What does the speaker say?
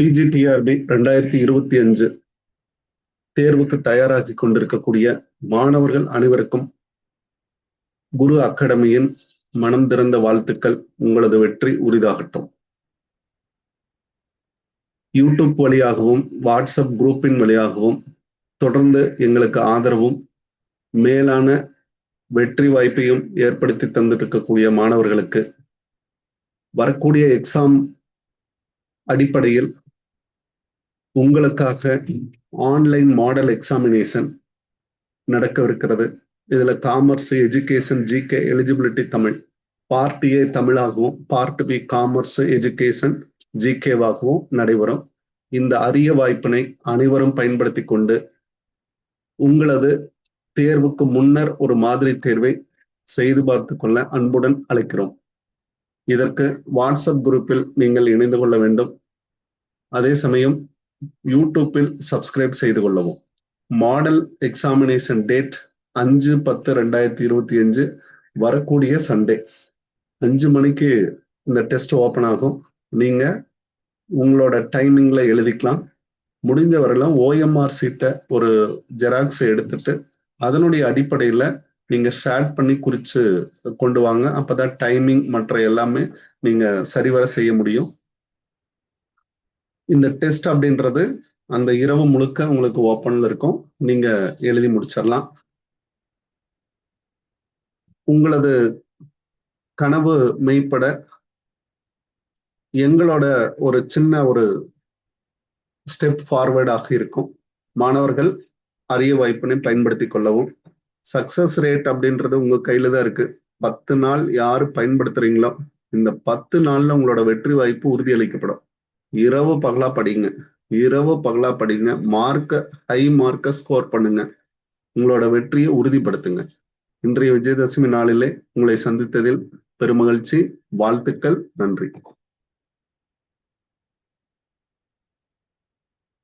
PGTRB 2025 தேர்வுக்கு தயாராகி கொண்டிருக்கக்கூடிய மாணவர்கள் அனைவருக்கும் குரு அகாடமியின் மனம் திறந்த வாழ்த்துக்கள். உங்களது வெற்றி உரிதாகட்டும். யூடியூப் வழியாகவும் வாட்ஸ்அப் குரூப்பின் வழியாகவும் தொடர்ந்து எங்களுக்கு ஆதரவும் மேலான வெற்றி வாய்ப்பையும் ஏற்படுத்தி தந்துட்டு இருக்கக்கூடிய மாணவர்களுக்கு வரக்கூடிய எக்ஸாம் அடிப்படையில் உங்களுக்காக ஆன்லைன் மாடல் எக்ஸாமினேஷன் நடக்கவிருக்கிறது. இதுல commerce, education, GK, eligibility Tamil, part A தமிழாகவும் பார்ட் பி காமர்ஸ், எஜுகேஷன், ஜிகேவாகவும் நடைபெறும். இந்த அரிய வாய்ப்பினை அனைவரும் பயன்படுத்தி கொண்டு உங்களது தேர்வுக்கு முன்னர் ஒரு மாதிரி தேர்வை செய்து பார்த்து கொள்ள அன்புடன் அழைக்கிறோம். இதற்கு வாட்ஸ்அப் குரூப்பில் நீங்கள் இணைந்து கொள்ள வேண்டும். அதே சமயம் யூடியூப்பில் சப்ஸ்கிரைப் செய்து கொள்ளவும். மாடல் எக்ஸாமினேஷன் டேட் 5/10/2025 வரக்கூடிய சண்டே 5 மணிக்கு இந்த டெஸ்ட் ஓபன் ஆகும். நீங்க உங்களோட டைமிங்ல எழுதிக்கலாம். முடிஞ்ச வரையிலும் ஓஎம்ஆர் சீட்டை ஒரு ஜெராக்ஸ் எடுத்துட்டு அதனுடைய அடிப்படையில நீங்க ஷேர் பண்ணி குறிச்சு கொண்டு வாங்க. அப்பதான் டைமிங் மற்ற எல்லாமே நீங்க சரிவர செய்ய முடியும். இந்த டெஸ்ட் அப்படின்றது அந்த இரவு முழுக்க உங்களுக்கு ஓப்பன்ல இருக்கும். நீங்க எழுதி முடிச்சிடலாம். உங்களது கனவு மெய்ப்பட எங்களோட ஒரு சின்ன ஒரு ஸ்டெப் ஃபார்வர்டாக இருக்கும். மாணவர்கள் அரிய வாய்ப்பினை பயன்படுத்தி கொள்ளவும். சக்சஸ் ரேட் அப்படின்றது உங்க கையில தான் இருக்கு. 10 நாள் யாரு பயன்படுத்துறீங்களோ இந்த 10 நாள்ல உங்களோட வெற்றி வாய்ப்பு உறுதியளிக்கப்படும். இரவு பகலா படிங்க, இரவு பகலா படிங்க. ஹை மார்க்க ஸ்கோர் பண்ணுங்க. உங்களோட வெற்றியை உறுதிப்படுத்துங்க. இன்றைய விஜயதசமி நாளிலே உங்களை சந்தித்ததில் பெருமகிழ்ச்சி. வாழ்த்துக்கள். நன்றி.